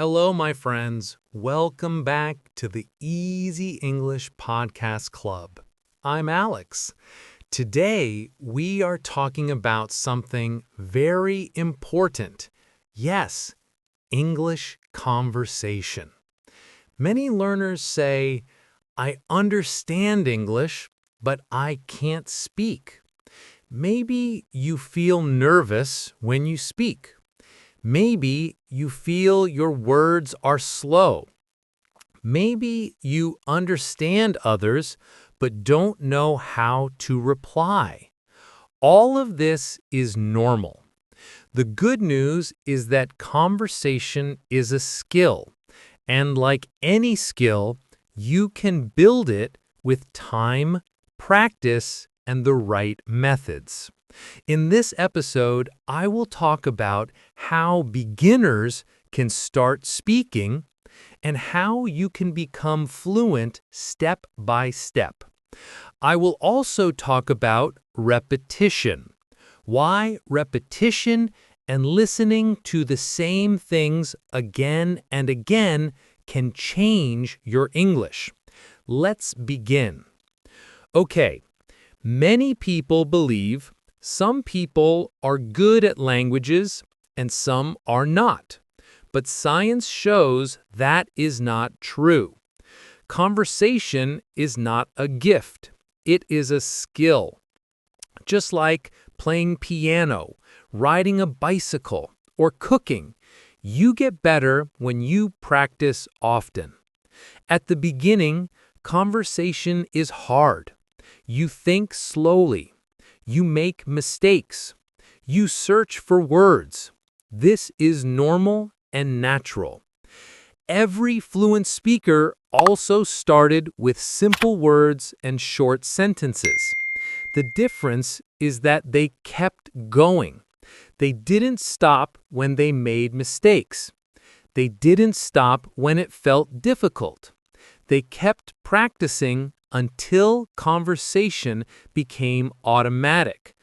Hello, my friends. Welcome back to the Easy English Podcast Club. I'm Alex. Today, we are talking about something very important. Yes, English conversation. Many learners say, I understand English, but I can't speak. Maybe you feel nervous when you speak. Maybe you feel your words are slow. Maybe you understand others but don't know how to reply. All of this is normal. The good news is that conversation is a skill, and like any skill, you can build it with time, practice, and the right methods. In this episode, I will talk about how beginners can start speaking and how you can become fluent step by step. I will also talk about repetition, why repetition and listening to the same things again and again can change your English. Let's begin. Okay, many people believe some people are good at languages and some are not. But science shows that is not true. Conversation is not a gift. It is a skill. Just like playing piano, riding a bicycle, or cooking, you get better when you practice often. At the beginning, conversation is hard. You think slowly. You make mistakes. You search for words. This is normal and natural. Every fluent speaker also started with simple words and short sentences. The difference is that they kept going. They didn't stop when they made mistakes. They didn't stop when it felt difficult. They kept practicing until conversation became automatic,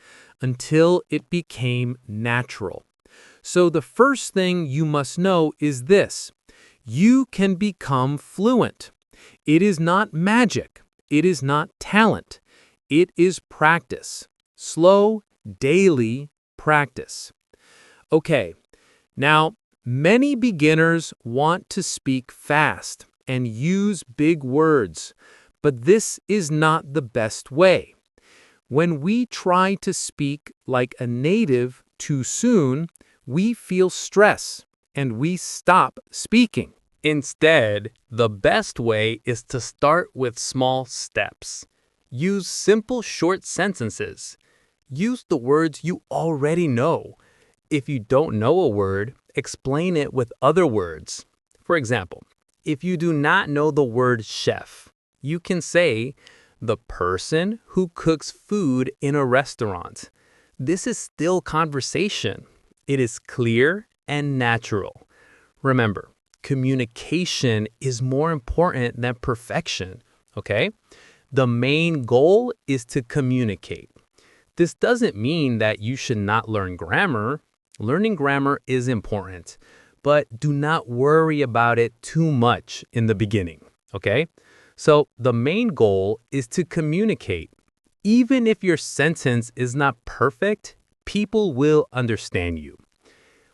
until it became natural. So the first thing you must know is this: you can become fluent. It is not magic. It is not talent. It is practice. Slow, daily practice. Okay, now many beginners want to speak fast and use big words. But this is not the best way. When we try to speak like a native too soon, we feel stress and we stop speaking. Instead, the best way is to start with small steps. Use simple short sentences. Use the words you already know. If you don't know a word, explain it with other words. For example, if you do not know the word chef, you can say, the person who cooks food in a restaurant. This is still conversation. It is clear and natural. Remember, communication is more important than perfection, okay? The main goal is to communicate. This doesn't mean that you should not learn grammar. Learning grammar is important, but do not worry about it too much in the beginning, okay? So the main goal is to communicate. Even if your sentence is not perfect, people will understand you.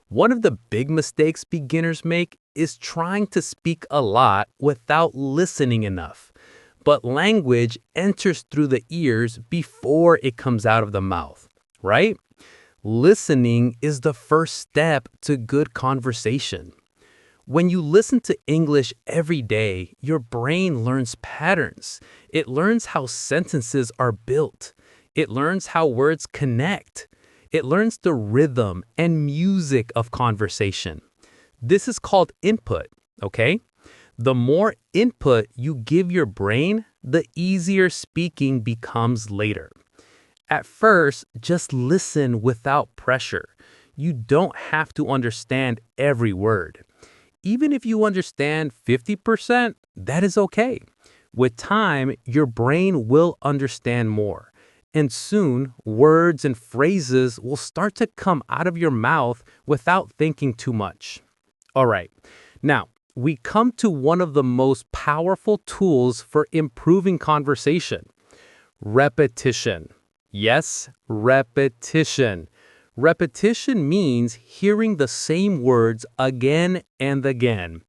One of the big mistakes beginners make is trying to speak a lot without listening enough. But language enters through the ears before it comes out of the mouth, right? Listening is the first step to good conversation. When you listen to English every day, your brain learns patterns. It learns how sentences are built. It learns how words connect. It learns the rhythm and music of conversation. This is called input, okay? The more input you give your brain, the easier speaking becomes later. At first, just listen without pressure. You don't have to understand every word. Even if you understand 50%, that is okay. With time, your brain will understand more. And soon, words and phrases will start to come out of your mouth without thinking too much. All right, Now, we come to one of the most powerful tools for improving conversation: repetition. Yes, repetition. Repetition means hearing the same words again and again.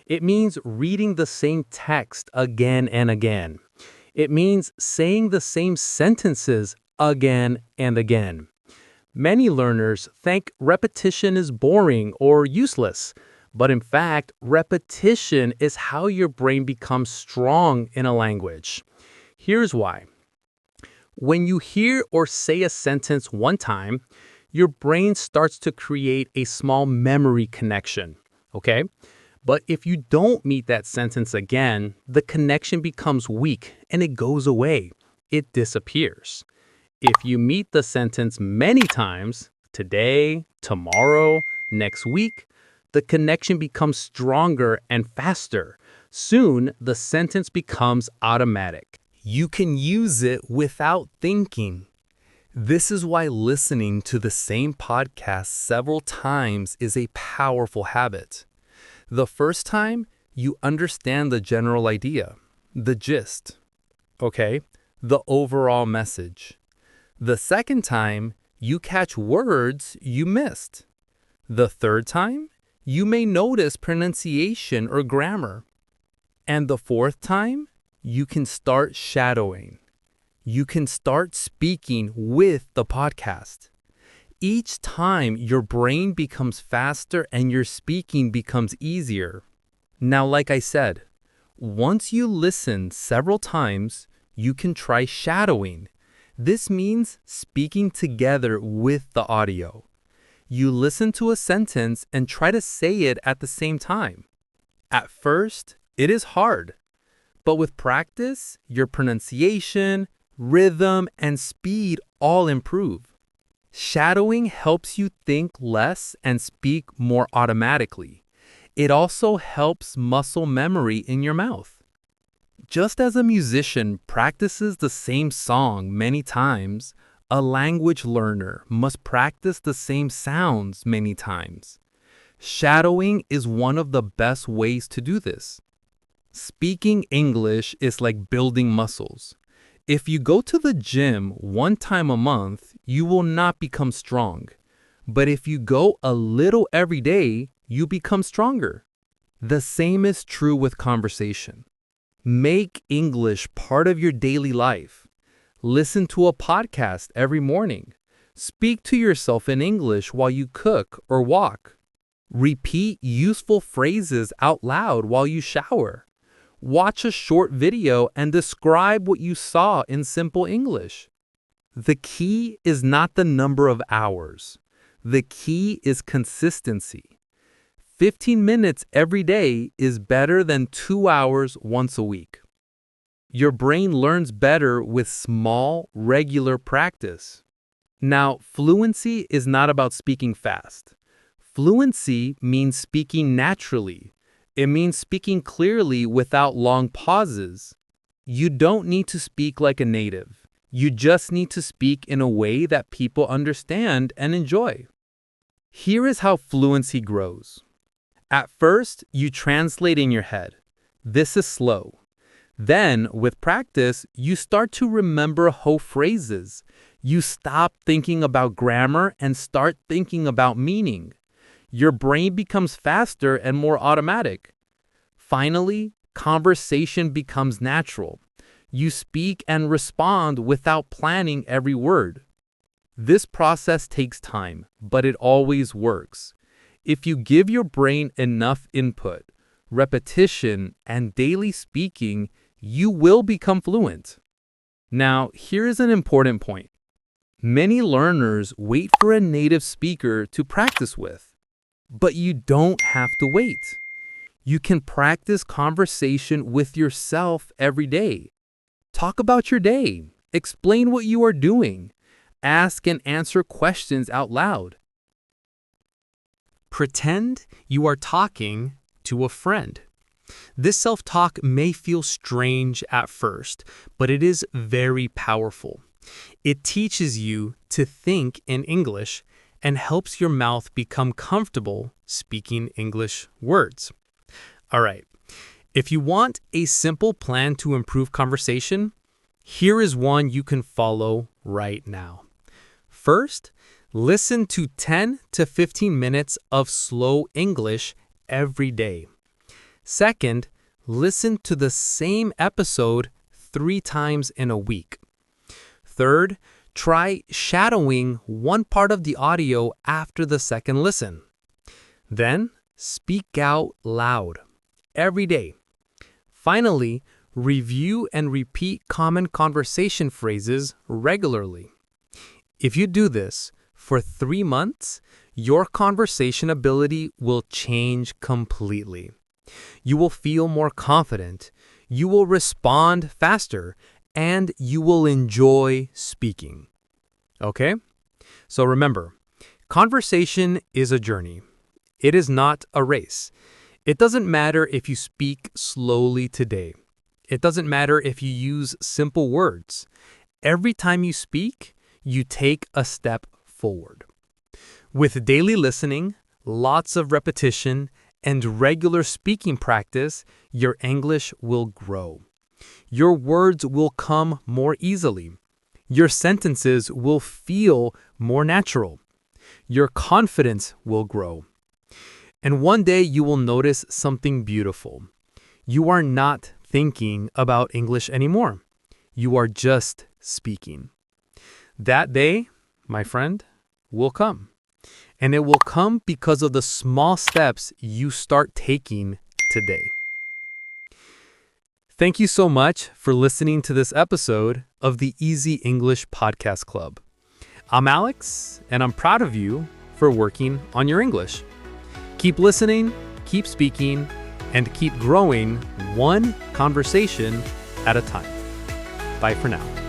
It means reading the same text again and again. It means saying the same sentences again and again. Many learners think repetition is boring or useless, but in fact, repetition is how your brain becomes strong in a language. Here's why. When you hear or say a sentence one time, your brain starts to create a small memory connection, okay? But if you don't meet that sentence again, the connection becomes weak and it goes away. It disappears. If you meet the sentence many times, today, tomorrow, next week, the connection becomes stronger and faster. Soon, the sentence becomes automatic. You can use it without thinking. This is why listening to the same podcast several times is a powerful habit. The first time, you understand the general idea, the gist, okay? The overall message. The second time, you catch words you missed. The third time, you may notice pronunciation or grammar. And the fourth time, you can start shadowing. You can start speaking with the podcast. Each time, your brain becomes faster and your speaking becomes easier. Now, like I said, once you listen several times, you can try shadowing. This means speaking together with the audio. You listen to a sentence and try to say it at the same time. At first, it is hard, but with practice, your pronunciation, rhythm, and speed all improve. Shadowing helps you think less and speak more automatically. It also helps muscle memory in your mouth. Just as a musician practices the same song many times, a language learner must practice the same sounds many times. Shadowing is one of the best ways to do this. Speaking English is like building muscles. If you go to the gym one time a month, you will not become strong. But if you go a little every day, you become stronger. The same is true with conversation. Make English part of your daily life. Listen to a podcast every morning. Speak to yourself in English while you cook or walk. Repeat useful phrases out loud while you shower. Watch a short video and describe what you saw in simple English. The key is not the number of hours. The key is consistency. 15 minutes every day is better than 2 hours once a week. Your brain learns better with small, regular practice. Now, fluency is not about speaking fast. Fluency means speaking naturally. It means speaking clearly without long pauses. You don't need to speak like a native. You just need to speak in a way that people understand and enjoy. Here is how fluency grows. At first, you translate in your head. This is slow. Then, with practice, you start to remember whole phrases. You stop thinking about grammar and start thinking about meaning. Your brain becomes faster and more automatic. Finally, conversation becomes natural. You speak and respond without planning every word. This process takes time, but it always works. If you give your brain enough input, repetition, and daily speaking, you will become fluent. Now, here is an important point. Many learners wait for a native speaker to practice with. But you don't have to wait. You can practice conversation with yourself every day. Talk about your day. Explain what you are doing. Ask and answer questions out loud. Pretend you are talking to a friend. This self-talk may feel strange at first, but it is very powerful. It teaches you to think in English and helps your mouth become comfortable speaking English words. All right. If you want a simple plan to improve conversation, here is one you can follow right now. First, listen to 10 to 15 minutes of slow English every day. Second, listen to the same episode 3 times in a week. Third, try shadowing one part of the audio after the second listen. Then, speak out loud every day. Finally, review and repeat common conversation phrases regularly. If you do this for 3 months, your conversation ability will change completely. You will feel more confident, you will respond faster, and you will enjoy speaking. Okay? So remember, conversation is a journey. It is not a race. It doesn't matter if you speak slowly today. It doesn't matter if you use simple words. Every time you speak, you take a step forward. With daily listening, lots of repetition, and regular speaking practice, your English will grow. Your words will come more easily. Your sentences will feel more natural. Your confidence will grow. And one day you will notice something beautiful. You are not thinking about English anymore. You are just speaking. That day, my friend, will come. And it will come because of the small steps you start taking today. Thank you so much for listening to this episode of the Easy English Podcast Club. I'm Alex, and I'm proud of you for working on your English. Keep listening, keep speaking, and keep growing one conversation at a time. Bye for now.